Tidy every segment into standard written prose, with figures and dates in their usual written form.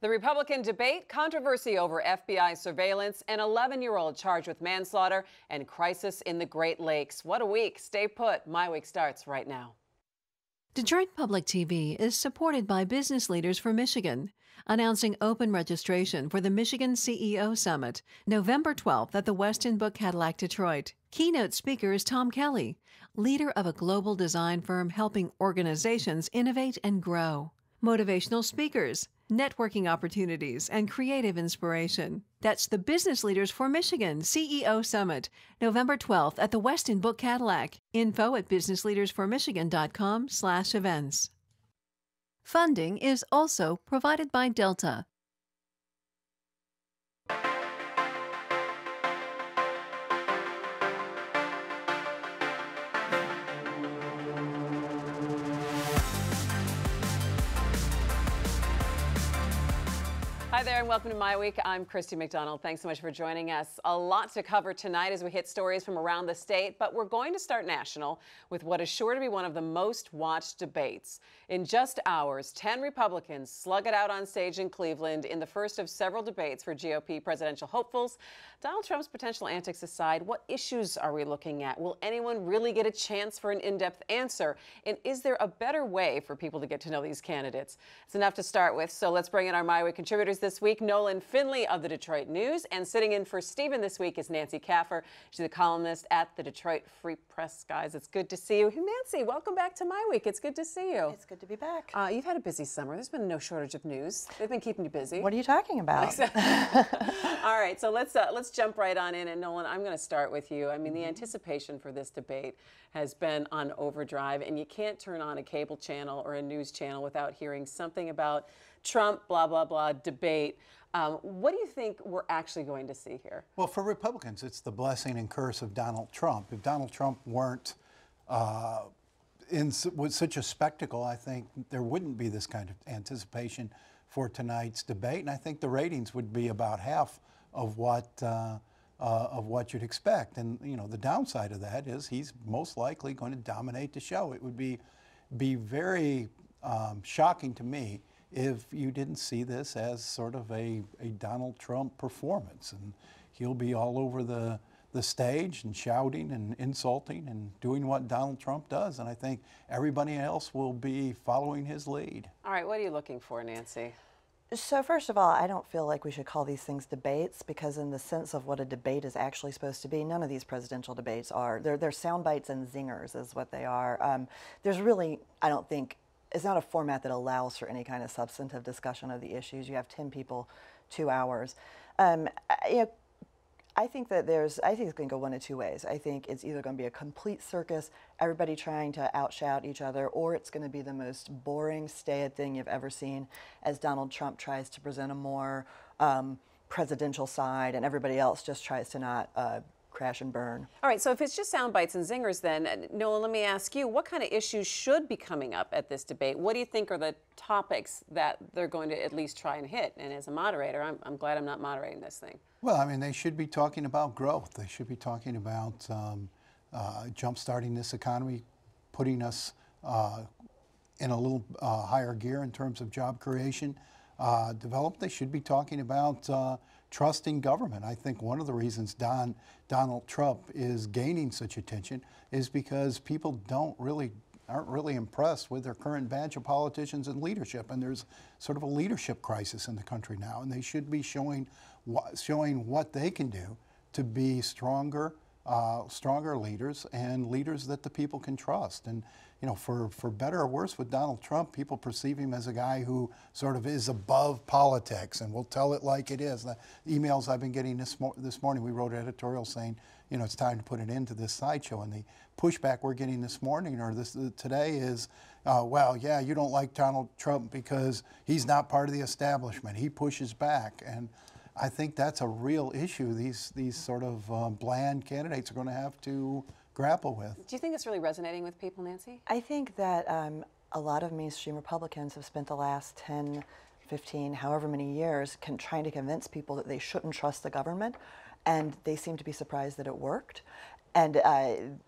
The Republican debate, controversy over FBI surveillance, an 11-year-old charged with manslaughter, and crisis in the Great Lakes. What a week. Stay put. MiWeek starts right now. Detroit Public TV is supported by Business Leaders for Michigan, announcing open registration for the Michigan CEO Summit, November 12th at the Westin Book Cadillac Detroit. Keynote speaker is Tom Kelly, leader of a global design firm helping organizations innovate and grow. Motivational speakers, networking opportunities, and creative inspiration. That's the Business Leaders for Michigan CEO Summit, November 12th at the Westin Book Cadillac. Info at businessleadersformichigan.com/events. Funding is also provided by Delta. Hi there and welcome to MiWeek. I'm Christy McDonald. Thanks so much for joining us. A lot to cover tonight as we hit stories from around the state, but we're going to start national with what is sure to be one of the most watched debates. In just hours, 10 Republicans slug it out on stage in Cleveland in the first of several debates for GOP presidential hopefuls. Donald Trump's potential antics aside, what issues are we looking at? Will anyone really get a chance for an in-depth answer? And is there a better way for people to get to know these candidates? It's enough to start with, so let's bring in our MiWeek contributors this week. Nolan Finley of the Detroit News, and sitting in for Stephen this week is Nancy Kaffer. She's a columnist at the Detroit Free Press. Guys, it's good to see you. Nancy, welcome back to MiWeek. It's good to see you. It's good to be back. You've had a busy summer. There's been no shortage of news. They've been keeping you busy. What are you talking about? All right, so let's jump right on in. And Nolan, I'm going to start with you. I mean, the anticipation for this debate has been on overdrive, and you can't turn on a cable channel or a news channel without hearing something about Trump, blah, blah, blah, debate. What do you think we're actually going to see here? Well, for Republicans, it's the blessing and curse of Donald Trump. If Donald Trump weren't with such a spectacle, I think there wouldn't be this kind of anticipation for tonight's debate, and I think the ratings would be about half of what you'd expect. And you know, the downside of that is he's most likely going to dominate the show. It would be very shocking to me if you didn't see this as sort of a Donald Trump performance. And he'll be all over the stage and shouting and insulting and doing what Donald Trump does. And I think everybody else will be following his lead. All right, what are you looking for, Nancy? So first of all, I don't feel like we should call these things debates, because in the sense of what a debate is actually supposed to be, none of these presidential debates are. They're sound bites and zingers is what they are. There's really, I don't think, it's not a format that allows for any kind of substantive discussion of the issues. You have 10 people, 2 hours. I think it's going to go one of two ways. I think it's either going to be a complete circus, everybody trying to outshout each other, or it's going to be the most boring, staid thing you've ever seen as Donald Trump tries to present a more presidential side, and everybody else just tries to not crash and burn. All right, so if it's just sound bites and zingers, then, Nolan, let me ask you, what kind of issues should be coming up at this debate? What do you think are the topics that they're going to at least try and hit? And as a moderator, I'm glad I'm not moderating this thing. Well, I mean, they should be talking about growth. They should be talking about jump-starting this economy, putting us in a little higher gear in terms of job creation, development. They should be talking about trusting government. I think one of the reasons Donald Trump is gaining such attention is because people aren't really impressed with their current batch of politicians and leadership, and there's sort of a leadership crisis in the country now, and they should be showing what they can do to be stronger leaders and leaders that the people can trust. And you know, for better or worse, with Donald Trump, people perceive him as a guy who sort of is above politics and will tell it like it is. The emails I've been getting this morning, we wrote an editorial saying, you know, it's time to put an end to this sideshow. And the pushback we're getting this morning or today is, well, yeah, you don't like Donald Trump because he's not part of the establishment. He pushes back. And I think that's a real issue these sort of bland candidates are going to have to grapple with. Do you think it's really resonating with people, Nancy? I think that a lot of mainstream Republicans have spent the last 10, 15, however many years trying to convince people that they shouldn't trust the government, and they seem to be surprised that it worked. And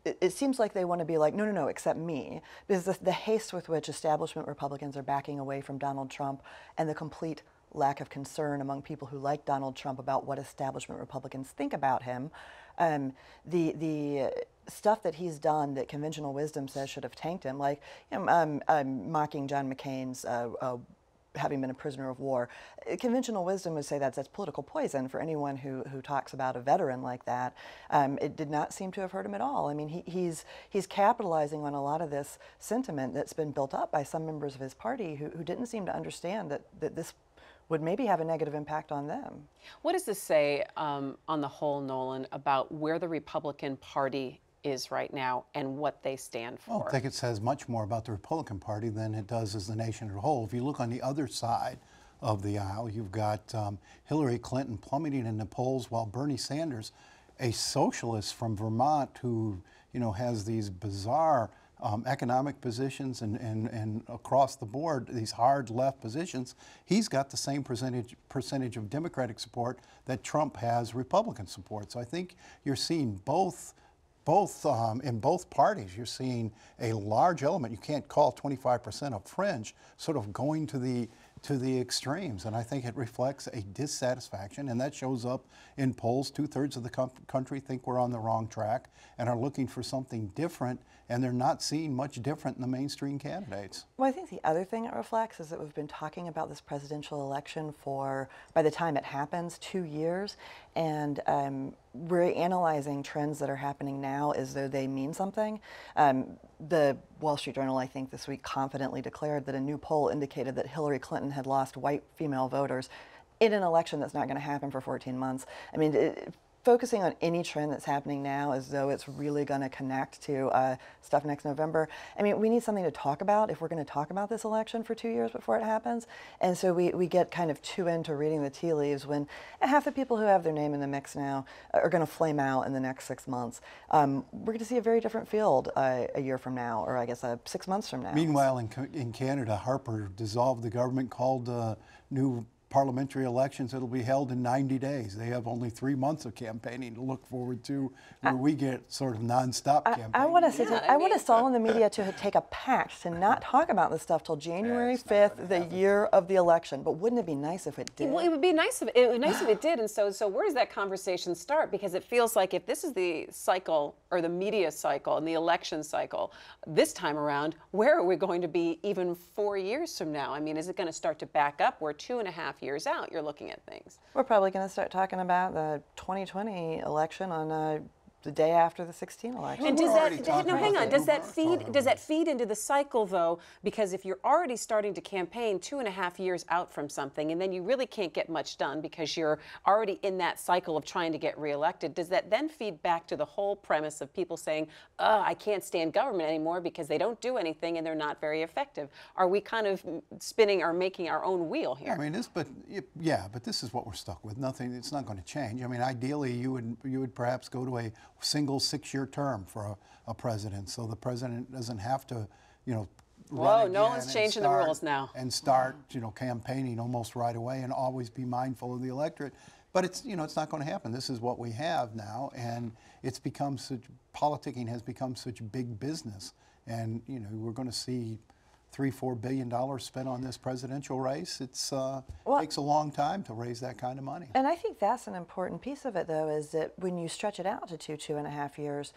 it seems like they want to be like, no, no, no, except me. Because the haste with which establishment Republicans are backing away from Donald Trump and the complete lack of concern among people who like Donald Trump about what establishment Republicans think about him. The stuff that he's done that conventional wisdom says should have tanked him, like mocking John McCain's having been a prisoner of war. Conventional wisdom would say that's political poison for anyone who talks about a veteran like that. It did not seem to have hurt him at all. I mean, he's capitalizing on a lot of this sentiment that's been built up by some members of his party who didn't seem to understand that this would maybe have a negative impact on them. What does this say on the whole, Nolan, about where the Republican Party is right now and what they stand for? Well, I think it says much more about the Republican Party than it does as the nation as a whole. If you look on the other side of the aisle, you've got Hillary Clinton plummeting in the polls, while Bernie Sanders, a socialist from Vermont who has these bizarre economic positions and across the board, these hard left positions, he's got the same percentage of Democratic support that Trump has Republican support. So I think you're seeing in both parties, you're seeing a large element. You can't call 25% a fringe, sort of going to the extremes, and I think it reflects a dissatisfaction, and that shows up in polls. 2/3 of the country think we're on the wrong track and are looking for something different, and they're not seeing much different in the mainstream candidates. Well, I think the other thing it reflects is that we've been talking about this presidential election for, by the time it happens, 2 years, and we're analyzing trends that are happening now as though they mean something. The Wall Street Journal, I think, this week confidently declared that a new poll indicated that Hillary Clinton had lost white female voters in an election that's not going to happen for 14 months. I mean, focusing on any trend that's happening now as though it's really going to connect to stuff next November. I mean, we need something to talk about if we're going to talk about this election for 2 years before it happens. And so we get kind of too into reading the tea leaves when half the people who have their name in the mix now are going to flame out in the next 6 months. We're going to see a very different field a year from now, or I guess 6 months from now. Meanwhile, in Canada, Harper dissolved the government, called new parliamentary elections. It'll be held in 90 days. They have only 3 months of campaigning to look forward to, where we get sort of nonstop campaigning. I want us all in the media to take a pact to not talk about this stuff till January 5th, the year of the election. But wouldn't it be nice if it did? Well, it would be nice if it did. And so where does that conversation start? Because it feels like if this is the cycle, or the media cycle and the election cycle this time around, where are we going to be even 4 years from now? I mean, is it going to start to back up? We're 2.5 years out, you're looking at things. We're probably going to start talking about the 2020 election on the day after the 2016 election. And does that feed into the cycle, though? Because if you're already starting to campaign 2.5 years out from something, and then you really can't get much done because you're already in that cycle of trying to get reelected, does that then feed back to the whole premise of people saying, I can't stand government anymore because they don't do anything and they're not very effective? Are we kind of spinning or making our own wheel here? I mean, but this is what we're stuck with. Nothing. It's not going to change. I mean, ideally, you would perhaps go to a single 6-year term for a president, so the president doesn't have to, Whoa, Nolan's changing the rules now. And start, campaigning almost right away, and always be mindful of the electorate. But it's not going to happen. This is what we have now, and it's become politicking has become such big business, and we're going to see $3-4 billion spent on this presidential race. It takes a long time to raise that kind of money. And I think that's an important piece of it, though, is that when you stretch it out to 2.5 years,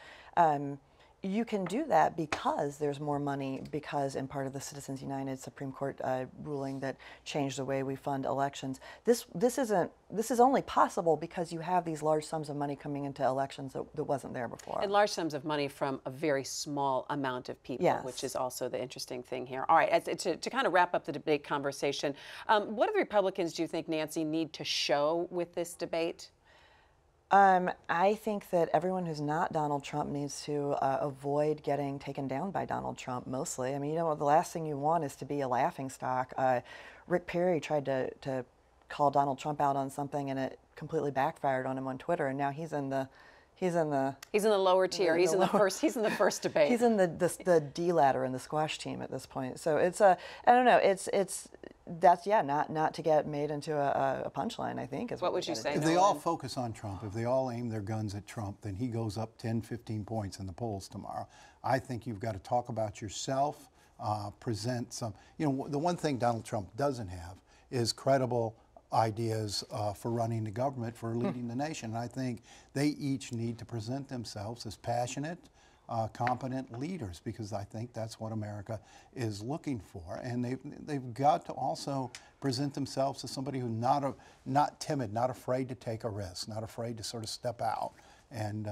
you can do that because there's more money, because in part of the Citizens United Supreme Court ruling that changed the way we fund elections. This is only possible because you have these large sums of money coming into elections that wasn't there before. And large sums of money from a very small amount of people, yes, which is also the interesting thing here. All right, to kind of wrap up the debate conversation, what do the Republicans, do you think, Nancy, need to show with this debate? I think that everyone who's not Donald Trump needs to avoid getting taken down by Donald Trump, mostly. I mean, the last thing you want is to be a laughingstock. Rick Perry tried to call Donald Trump out on something, and it completely backfired on him on Twitter, and now he's in the lower tier. He's in the first debate. He's in the D ladder in the squash team at this point. So it's I don't know. That's not to get made into a punchline, I think. Is what would you say? If they all focus on Trump, if they all aim their guns at Trump, then he goes up 10, 15 points in the polls tomorrow. I think you've got to talk about yourself, present some. The one thing Donald Trump doesn't have is credible ideas for running the government, for leading the nation. And I think they each need to present themselves as passionate, competent leaders, because I think that's what America is looking for. And they've got to also present themselves as somebody who's not timid, not afraid to take a risk, not afraid to sort of step out and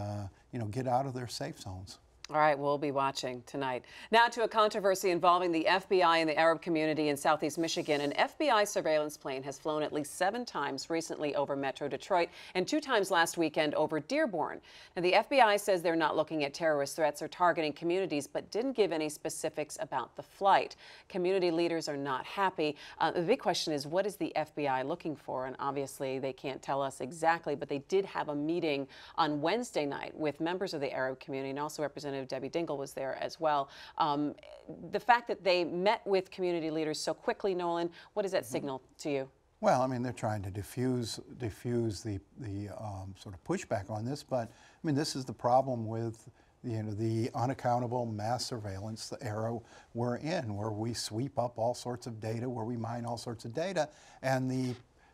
get out of their safe zones. All right, we'll be watching tonight. Now to a controversy involving the FBI and the Arab community in southeast Michigan. An FBI surveillance plane has flown at least 7 times recently over Metro Detroit and 2 times last weekend over Dearborn. Now, the FBI says they're not looking at terrorist threats or targeting communities, but didn't give any specifics about the flight. Community leaders are not happy. The big question is, what is the FBI looking for? And obviously, they can't tell us exactly, but they did have a meeting on Wednesday night with members of the Arab community, and also Representative Debbie Dingell was there as well. The fact that they met with community leaders so quickly, Nolan, what does that signal to you? Well, I mean, they're trying to diffuse the sort of pushback on this, but I mean, this is the problem with the unaccountable mass surveillance, the era we're in, where we sweep up all sorts of data, where we mine all sorts of data, and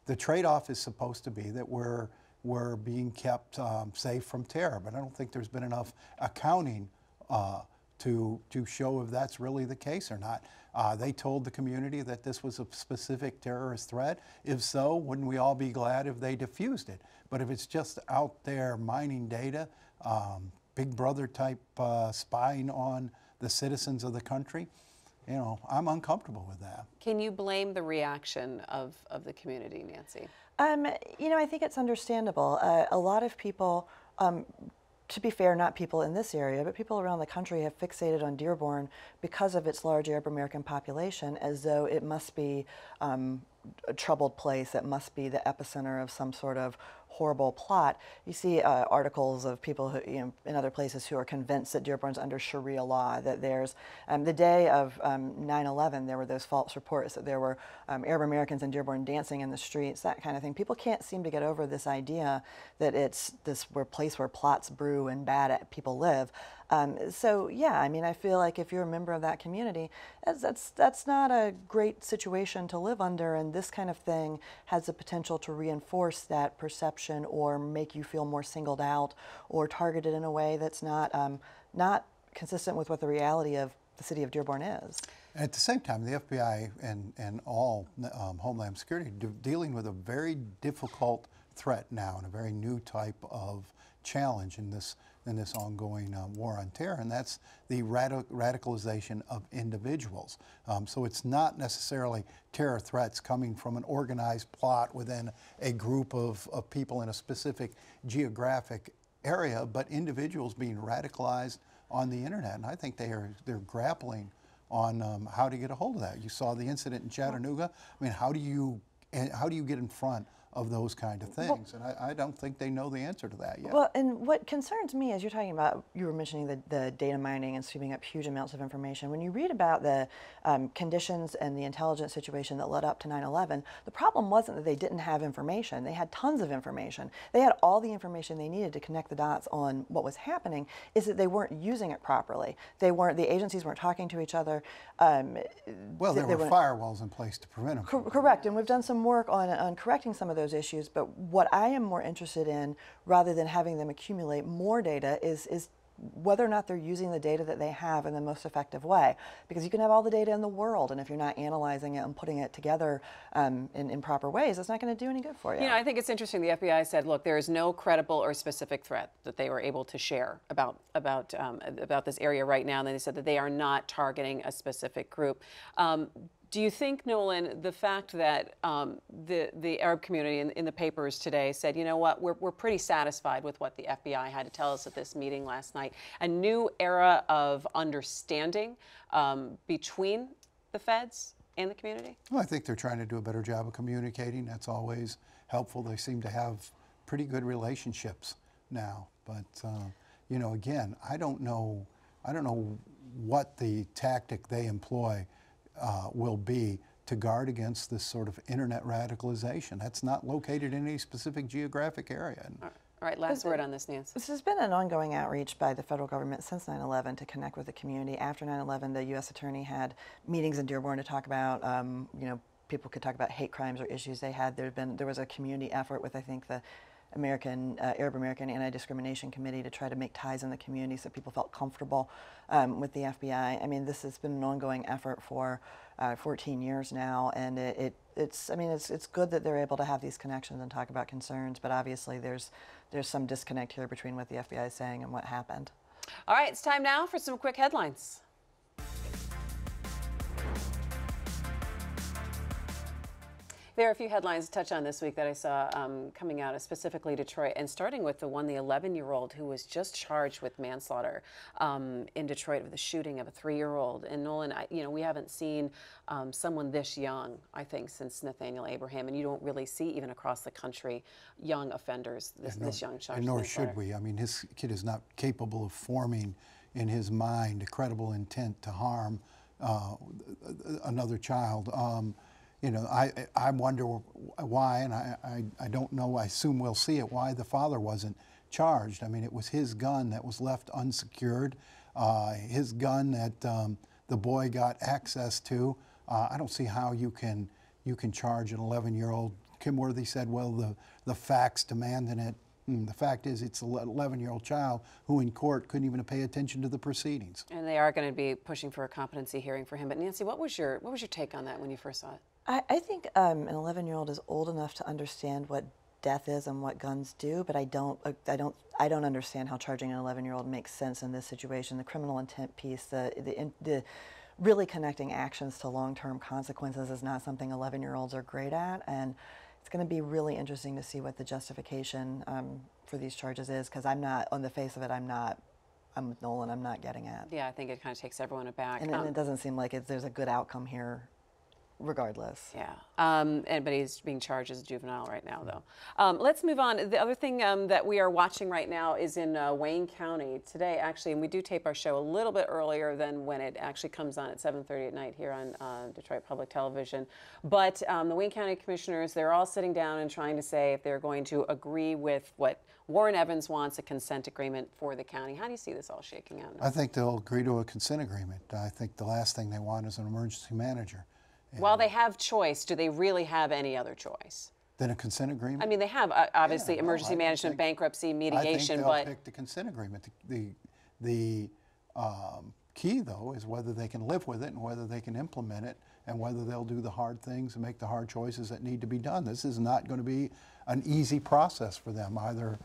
the trade-off is supposed to be that we're being kept safe from terror. But I don't think there's been enough accounting to show if that's really the case or not. They told the community that this was a specific terrorist threat. If so, wouldn't we all be glad if they diffused it? But if it's just out there mining data, Big Brother type spying on the citizens of the country, I'm uncomfortable with that. Can you blame the reaction of the community, Nancy? I think it's understandable. A lot of people, to be fair, not people in this area, but people around the country have fixated on Dearborn because of its large Arab American population, as though it must be a troubled place, it must be the epicenter of some sort of horrible plot. You see articles of people who, in other places who are convinced that Dearborn's under Sharia law, that there's, the day of 9/11, there were those false reports that there were Arab Americans in Dearborn dancing in the streets, that kind of thing. People can't seem to get over this idea that it's this place where plots brew and bad people live. So yeah, I mean, I feel like if you're a member of that community, that's not a great situation to live under, and this kind of thing has the potential to reinforce that perception or make you feel more singled out or targeted in a way that's not consistent with what the reality of the city of Dearborn is. At the same time, the FBI and all Homeland Security dealing with a very difficult threat now and a very new type of challenge in this ongoing war on terror, and that's the radicalization of individuals. So it's not necessarily terror threats coming from an organized plot within a group of people in a specific geographic area, but individuals being radicalized on the internet. And I think they're grappling on how to get a hold of that. You saw the incident in Chattanooga. I mean, how do you get in front of those kind of things? And I don't think they know the answer to that yet. Well, and what concerns me is you were mentioning the data mining and sweeping up huge amounts of information. When you read about the conditions and the intelligence situation that led up to 9/11, the problem wasn't that they didn't have information. They had tons of information. They had all the information they needed to connect the dots on what was happening, is that they weren't using it properly. The agencies weren't talking to each other. Well, there were firewalls in place to prevent them. Correct, and we've done some work on correcting some of those issues, but what I am more interested in, rather than having them accumulate more data, is whether or not they're using the data that they have in the most effective way. Because you can have all the data in the world, and if you're not analyzing it and putting it together in proper ways, it's not going to do any good for you. I think it's interesting. The FBI said, look, there is no credible or specific threat that they were able to share about this area right now. And then they said that they are not targeting a specific group. Do you think, Nolan, the fact that the Arab community in the papers today said, you know what, we're pretty satisfied with what the FBI had to tell us at this meeting last night, a new era of understanding between the feds and the community? Well, I think they're trying to do a better job of communicating. That's always helpful. They seem to have pretty good relationships now. But, again, I don't know what the tactic they employ will be to guard against this sort of internet radicalization. That's not located in any specific geographic area. All right, last word on this, Nancy. This has been an ongoing outreach by the federal government since 9/11 to connect with the community. After 9/11, the U.S. Attorney had meetings in Dearborn to talk about, people could talk about hate crimes or issues they had. There was a community effort with, I think, the Arab American Anti-Discrimination Committee to try to make ties in the community so people felt comfortable with the FBI. I mean, this has been an ongoing effort for 14 years now, and it's good that they're able to have these connections and talk about concerns, but obviously there's some disconnect here between what the FBI is saying and what happened. All right, it's time now for some quick headlines. There are a few headlines to touch on this week that I saw coming out of specifically Detroit, and starting with the 11-year-old who was just charged with manslaughter in Detroit with the shooting of a 3-year-old. And Nolan, we haven't seen someone this young, I think, since Nathaniel Abraham, and you don't really see even across the country young offenders this young charged. And nor should we. I mean, this kid is not capable of forming in his mind a credible intent to harm another child. I wonder why, and I don't know, I assume we'll see it, why the father wasn't charged. I mean, it was his gun that was left unsecured, his gun that the boy got access to. I don't see how you can charge an 11-year-old. Kim Worthy said, well, the facts demanding it. The fact is, it's an 11-year-old child who in court couldn't even pay attention to the proceedings. And they are going to be pushing for a competency hearing for him. But Nancy, what was your take on that when you first saw it? I think an 11-year-old is old enough to understand what death is and what guns do, but I don't understand how charging an 11-year-old makes sense in this situation. The criminal intent piece, the really connecting actions to long-term consequences is not something 11-year-olds are great at, and it's going to be really interesting to see what the justification for these charges is, because I'm not, on the face of it, I'm with Nolan, I'm not getting it. Yeah, I think it kind of takes everyone aback. And it doesn't seem like there's a good outcome here regardless. Yeah, but he's being charged as a juvenile right now, though. Let's move on. The other thing that we are watching right now is in Wayne County today, actually, and we do tape our show a little bit earlier than when it actually comes on at 7:30 at night here on Detroit Public Television. But the Wayne County commissioners, they're all sitting down and trying to say if they're going to agree with what Warren Evans wants, a consent agreement for the county. How do you see this all shaking out? I think they'll agree to a consent agreement. I think the last thing they want is an emergency manager. While they have choice, do they really have any other choice? Then a consent agreement? I mean, they have obviously emergency management, bankruptcy, mediation, I think but they'll pick the consent agreement. The key, though, is whether they can live with it and whether they can implement it and whether they'll do the hard things and make the hard choices that need to be done. This is not going to be an easy process for them, either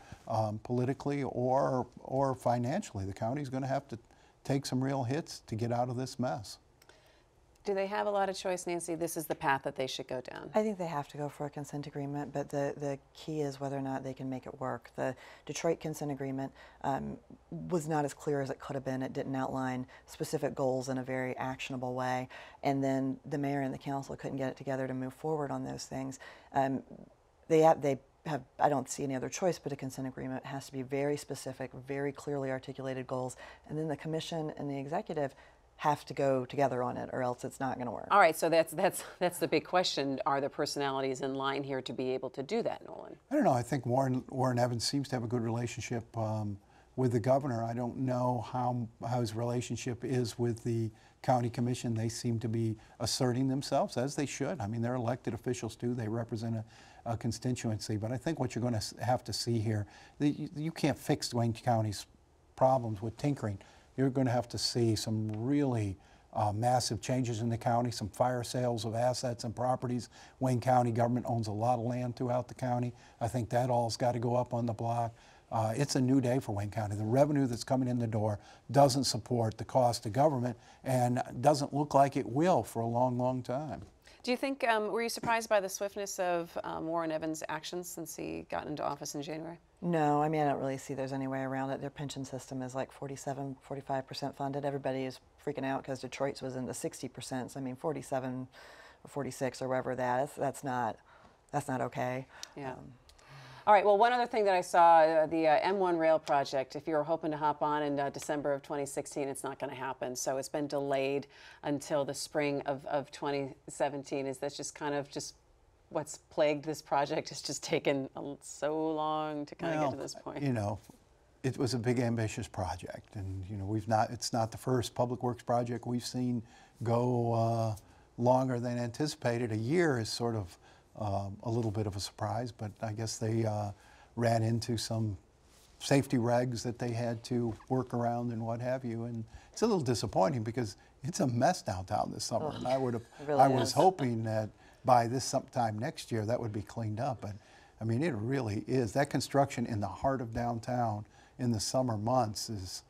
politically or financially. The county's going to have to take some real hits to get out of this mess. Do they have a lot of choice, Nancy? This is the path that they should go down. I think they have to go for a consent agreement, but the key is whether or not they can make it work. The Detroit consent agreement was not as clear as it could have been. It didn't outline specific goals in a very actionable way, and then the mayor and the council couldn't get it together to move forward on those things. They have, I don't see any other choice, but a consent agreement has to be very specific, very clearly articulated goals, and then the commission and the executive have to go together on it, or else it's not going to work. All right, so that's the big question. Are the personalities in line here to be able to do that, Nolan? I don't know. I think Warren Evans seems to have a good relationship with the governor. I don't know how his relationship is with the county commission. They seem to be asserting themselves, as they should. I mean, they're elected officials too. They represent a constituency. But I think what you're going to have to see here, you can't fix Wayne County's problems with tinkering. You're going to have to see some really massive changes in the county, some fire sales of assets and properties. Wayne County government owns a lot of land throughout the county. I think that all's got to go up on the block. It's a new day for Wayne County. The revenue that's coming in the door doesn't support the cost of government and doesn't look like it will for a long, long time. Do you think, were you surprised by the swiftness of Warren Evans' actions since he got into office in January? No, I mean, I don't really see there's any way around it. Their pension system is like 45% funded. Everybody is freaking out because Detroit's was in the 60%. So, I mean, 47 or 46 or wherever that's not okay. Yeah. All right, well, one other thing that I saw, the M1 rail project, if you were hoping to hop on in December of 2016, it's not going to happen. So it's been delayed until the spring of 2017. Is that just kind of just what's plagued this project? It's just taken so long to kind of get to this point. You know, it was a big, ambitious project. And, you know, it's not the first public works project we've seen go longer than anticipated. A year is sort of a little bit of a surprise, but I guess they ran into some safety regs that they had to work around and what have you. And it's a little disappointing because it's a mess downtown this summer. And I was hoping that by this sometime next year that would be cleaned up. But I mean, it really is. That construction in the heart of downtown in the summer months is,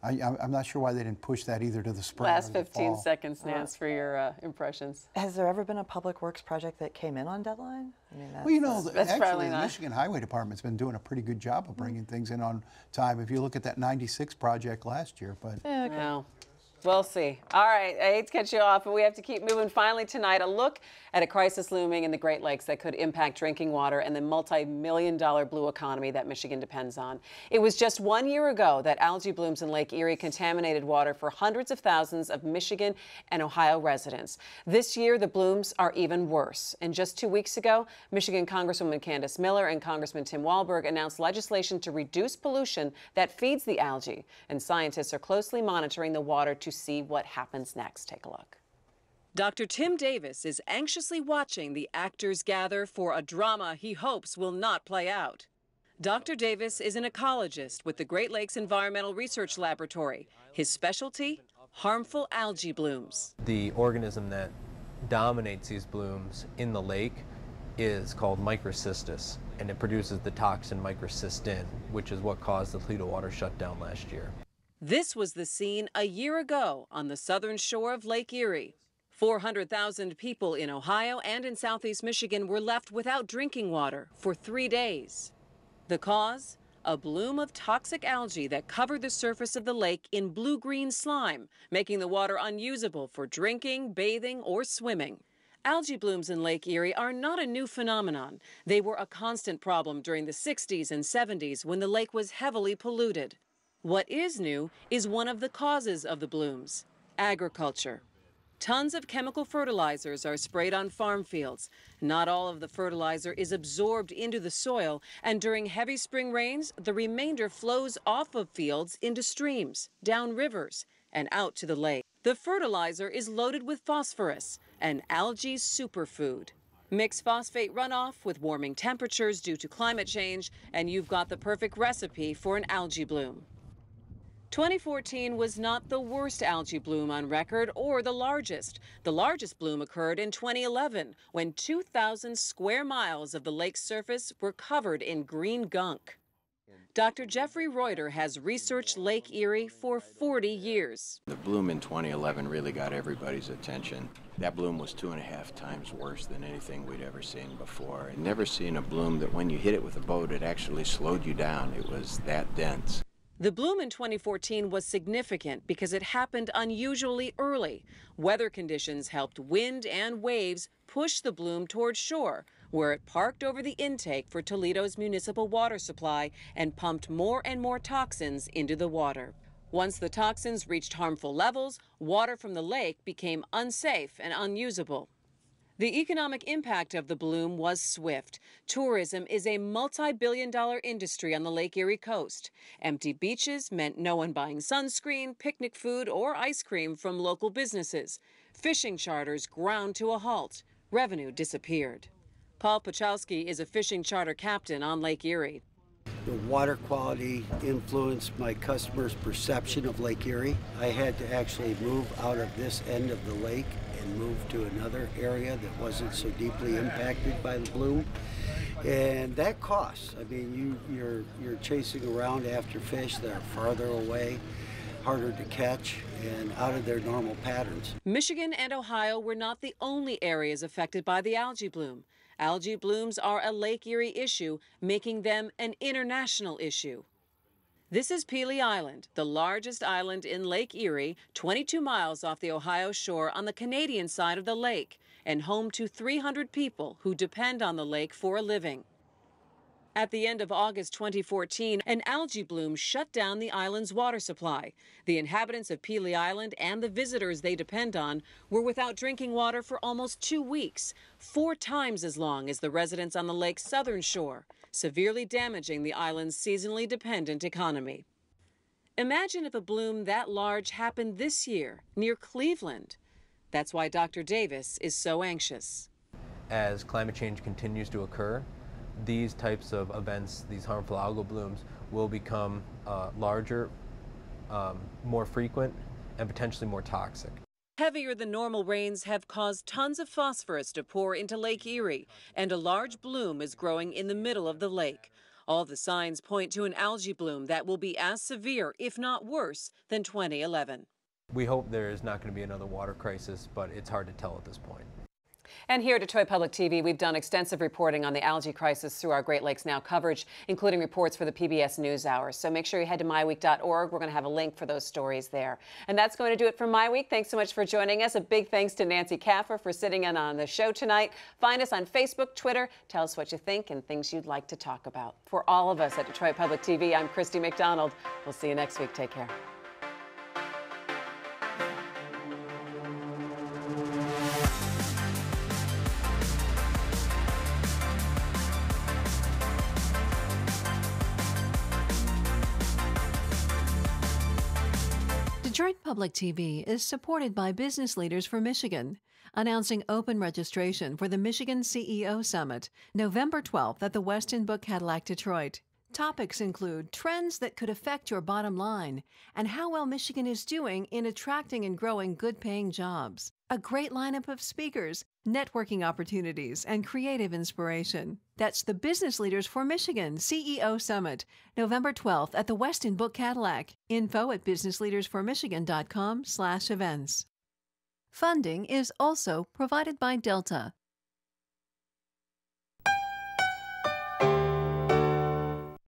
I'm not sure why they didn't push that either to the spring Last or the 15 fall. seconds, Nance, for your impressions. Has there ever been a public works project that came in on deadline? I mean, Well, you know, that's actually, probably the not. Michigan Highway Department's been doing a pretty good job of bringing things in on time. If you look at that 96 project last year, but Well, we'll see. All right, I hate to cut you off, but we have to keep moving. Finally tonight, a look at a crisis looming in the Great Lakes that could impact drinking water and the multi-million-dollar blue economy that Michigan depends on. It was just 1 year ago that algae blooms in Lake Erie contaminated water for hundreds of thousands of Michigan and Ohio residents. This year, the blooms are even worse. And just 2 weeks ago, Michigan Congresswoman Candace Miller and Congressman Tim Walberg announced legislation to reduce pollution that feeds the algae. And scientists are closely monitoring the water to see what happens next. Take a look. Dr. Tim Davis is anxiously watching the actors gather for a drama he hopes will not play out. Dr. Davis is an ecologist with the Great Lakes Environmental Research Laboratory. His specialty, harmful algae blooms. The organism that dominates these blooms in the lake is called microcystis, and it produces the toxin microcystin, which is what caused the Toledo water shutdown last year. This was the scene a year ago on the southern shore of Lake Erie. 400,000 people in Ohio and in southeast Michigan were left without drinking water for 3 days. The cause? A bloom of toxic algae that covered the surface of the lake in blue-green slime, making the water unusable for drinking, bathing, or swimming. Algae blooms in Lake Erie are not a new phenomenon. They were a constant problem during the 60s and 70s when the lake was heavily polluted. What is new is one of the causes of the blooms: agriculture. Tons of chemical fertilizers are sprayed on farm fields. Not all of the fertilizer is absorbed into the soil, and during heavy spring rains, the remainder flows off of fields into streams, down rivers, and out to the lake. The fertilizer is loaded with phosphorus, an algae superfood. Mix phosphate runoff with warming temperatures due to climate change, and you've got the perfect recipe for an algae bloom. 2014 was not the worst algae bloom on record or the largest. The largest bloom occurred in 2011 when 2,000 square miles of the lake's surface were covered in green gunk. Dr. Jeffrey Reuter has researched Lake Erie for 40 years. The bloom in 2011 really got everybody's attention. That bloom was 2.5 times worse than anything we'd ever seen before. I'd never seen a bloom that when you hit it with a boat, it actually slowed you down. It was that dense. The bloom in 2014 was significant because it happened unusually early. Weather conditions helped wind and waves push the bloom toward shore, where it parked over the intake for Toledo's municipal water supply and pumped more and more toxins into the water. Once the toxins reached harmful levels, water from the lake became unsafe and unusable. The economic impact of the bloom was swift. Tourism is a multi-billion-dollar industry on the Lake Erie coast. Empty beaches meant no one buying sunscreen, picnic food, or ice cream from local businesses. Fishing charters ground to a halt. Revenue disappeared. Paul Pachowski is a fishing charter captain on Lake Erie. The water quality influenced my customers' perception of Lake Erie. I had to actually move out of this end of the lake and move to another area that wasn't so deeply impacted by the bloom. And that costs. I mean, you're chasing around after fish that are farther away, harder to catch, and out of their normal patterns. Michigan and Ohio were not the only areas affected by the algae bloom. Algae blooms are a Lake Erie issue, making them an international issue. This is Pelee Island, the largest island in Lake Erie, 22 miles off the Ohio shore on the Canadian side of the lake, and home to 300 people who depend on the lake for a living. At the end of August 2014, an algae bloom shut down the island's water supply. The inhabitants of Pelee Island and the visitors they depend on were without drinking water for almost 2 weeks, 4 times as long as the residents on the lake's southern shore, severely damaging the island's seasonally dependent economy. Imagine if a bloom that large happened this year near Cleveland. That's why Dr. Davis is so anxious. As climate change continues to occur, these types of events, these harmful algal blooms, will become larger, more frequent, and potentially more toxic. Heavier than normal rains have caused tons of phosphorus to pour into Lake Erie, and a large bloom is growing in the middle of the lake. All the signs point to an algae bloom that will be as severe, if not worse, than 2011. We hope there is not going to be another water crisis, but it's hard to tell at this point. And here at Detroit Public TV, we've done extensive reporting on the algae crisis through our Great Lakes Now coverage, including reports for the PBS NewsHour. So make sure you head to MiWeek.org. We're going to have a link for those stories there. And that's going to do it for MiWeek. Thanks so much for joining us. A big thanks to Nancy Kaffer for sitting in on the show tonight. Find us on Facebook, Twitter. Tell us what you think and things you'd like to talk about. For all of us at Detroit Public TV, I'm Christy McDonald. We'll see you next week. Take care. Detroit Public TV is supported by Business Leaders for Michigan, announcing open registration for the Michigan CEO Summit, November 12th at the Westin Book Cadillac Detroit. Topics include trends that could affect your bottom line and how well Michigan is doing in attracting and growing good-paying jobs. A great lineup of speakers, networking opportunities, and creative inspiration. That's the Business Leaders for Michigan CEO Summit, November 12th at the Westin Book Cadillac. Info at businessleadersformichigan.com/events. Funding is also provided by Delta,